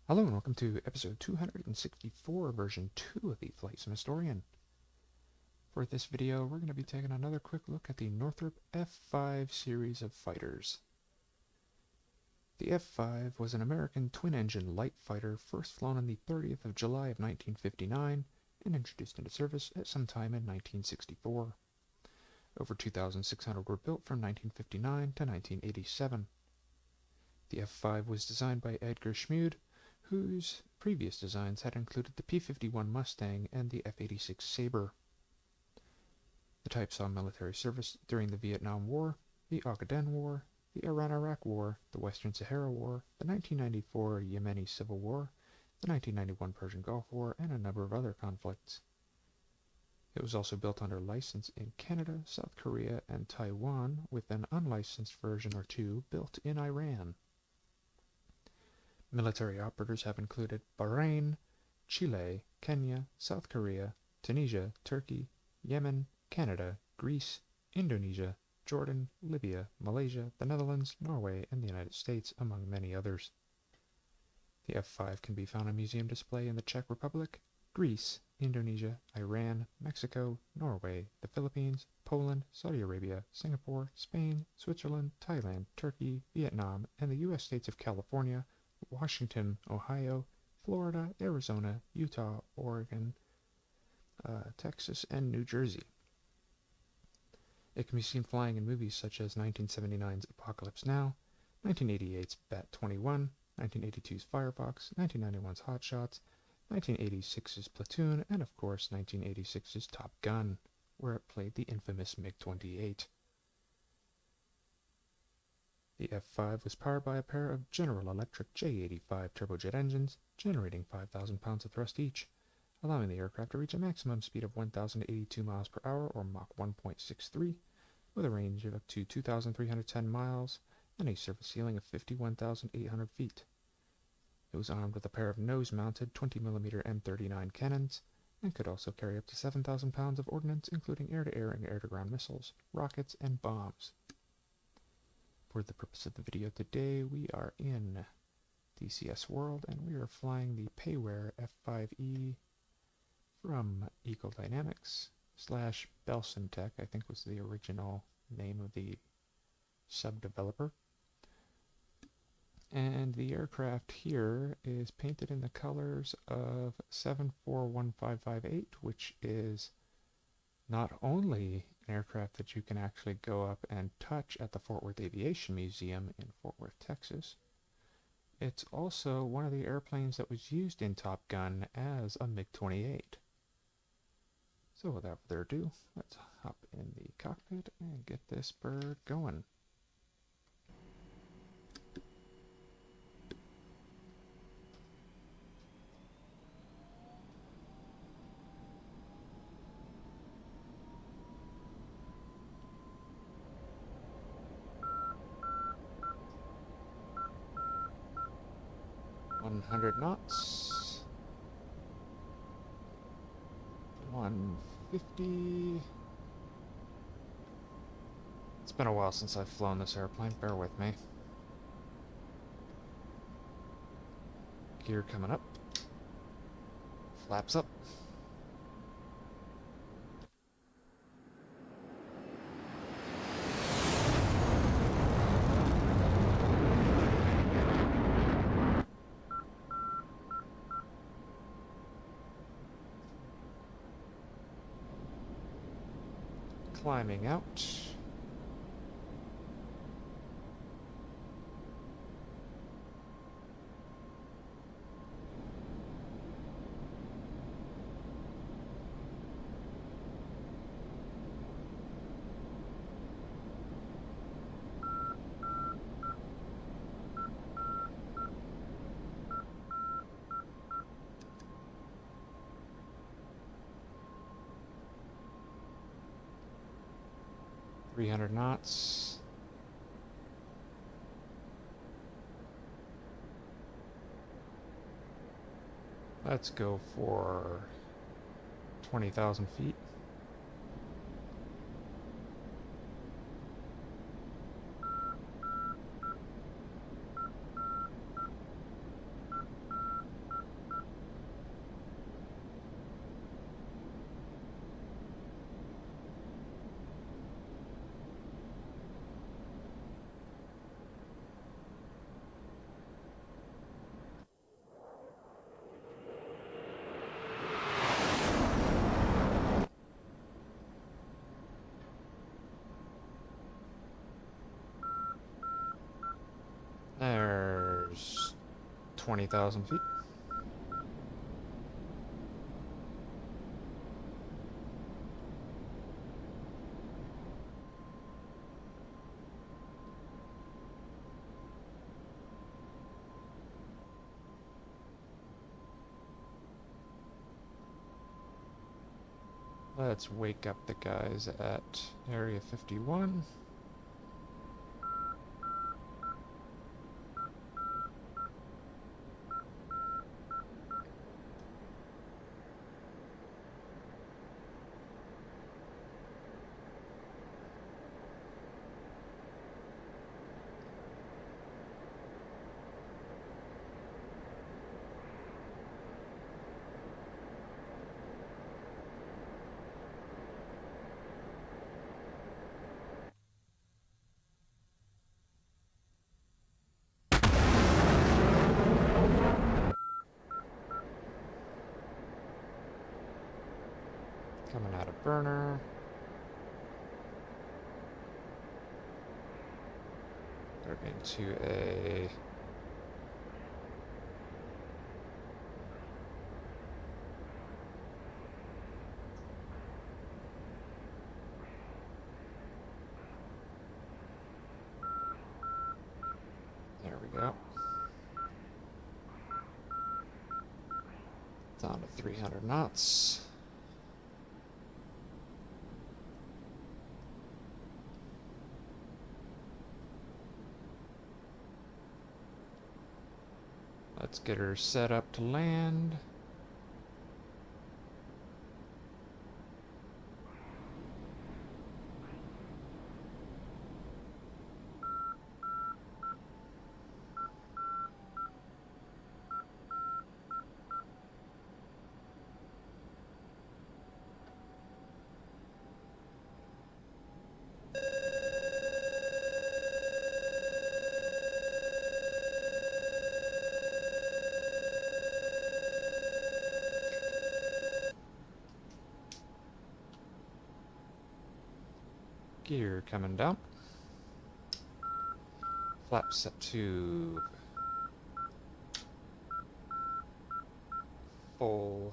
Hello and welcome to episode 264, version 2 of the Flight Sim Historian. For this video, we're going to be taking another quick look at the Northrop F-5 series of fighters. The F-5 was an American twin-engine light fighter first flown on the 30th of July of 1959 and introduced into service at some time in 1964. Over 2,600 were built from 1959 to 1987. The F-5 was designed by Edgar Schmude, whose previous designs had included the P-51 Mustang and the F-86 Sabre. The type saw military service during the Vietnam War, the Ogaden War, the Iran-Iraq War, the Western Sahara War, the 1994 Yemeni Civil War, the 1991 Persian Gulf War, and a number of other conflicts. It was also built under license in Canada, South Korea, and Taiwan, with an unlicensed version or two built in Iran. Military operators have included Bahrain, Chile, Kenya, South Korea, Tunisia, Turkey, Yemen, Canada, Greece, Indonesia, Jordan, Libya, Malaysia, the Netherlands, Norway, and the United States, among many others. The F-5 can be found on museum display in the Czech Republic, Greece, Indonesia, Iran, Mexico, Norway, the Philippines, Poland, Saudi Arabia, Singapore, Spain, Switzerland, Thailand, Turkey, Vietnam, and the U.S. states of California, Washington, Ohio, Florida, Arizona, Utah, Oregon, Texas, and New Jersey. It can be seen flying in movies such as 1979's Apocalypse Now, 1988's Bat-21, 1982's Firefox, 1991's Hot Shots, 1986's Platoon, and of course 1986's Top Gun, where it played the infamous MiG-28. The F-5 was powered by a pair of General Electric J85 turbojet engines, generating 5,000 pounds of thrust each, allowing the aircraft to reach a maximum speed of 1,082 miles per hour, or Mach 1.63, with a range of up to 2,310 miles and a surface ceiling of 51,800 feet. It was armed with a pair of nose-mounted 20mm M39 cannons, and could also carry up to 7,000 pounds of ordnance, including air-to-air and air-to-ground missiles, rockets, and bombs. For the purpose of the video today, we are in DCS World, and we are flying the Payware F-5E from Eagle Dynamics / Belsimtek, I think was the original name of the sub-developer. And the aircraft here is painted in the colors of 741558, which is not only an aircraft that you can actually go up and touch at the Fort Worth Aviation Museum in Fort Worth, Texas, it's also one of the airplanes that was used in Top Gun as a MiG-28. So without further ado, let's hop in the cockpit and get this bird going. .100 knots, 150. It's been a while since I've flown this airplane, bear with me. Gear coming up, flaps up. Climbing out. .300 knots. Let's go for 20,000 feet. There's 20,000 feet. Let's wake up the guys at Area 51. Coming out of burner. They're into a there we go. Down to 300 knots. Let's get her set up to land. Gear coming down. Flap set to full.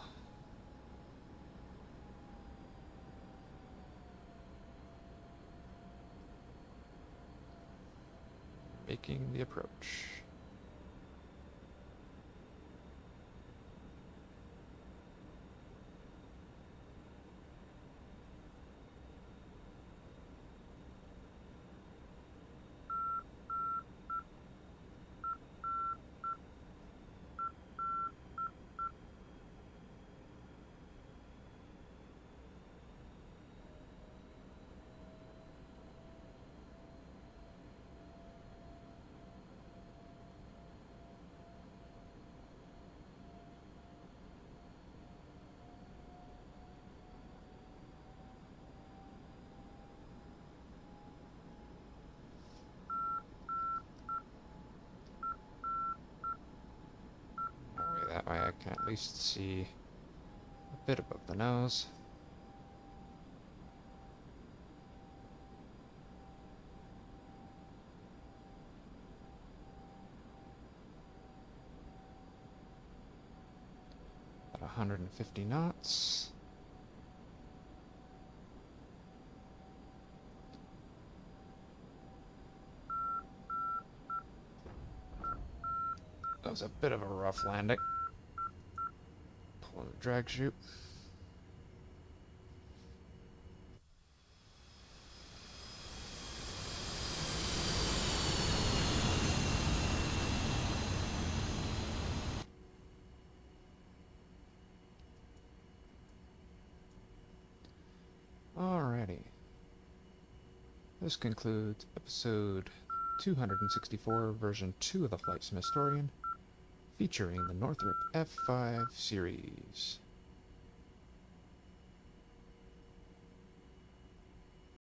Making the approach. That way I can at least see a bit above the nose. At 150 knots. That was a bit of a rough landing. Pulling the drag chute. Alrighty. This concludes episode 264, version 2 of the Flight Sim Historian, featuring the Northrop F-5 series.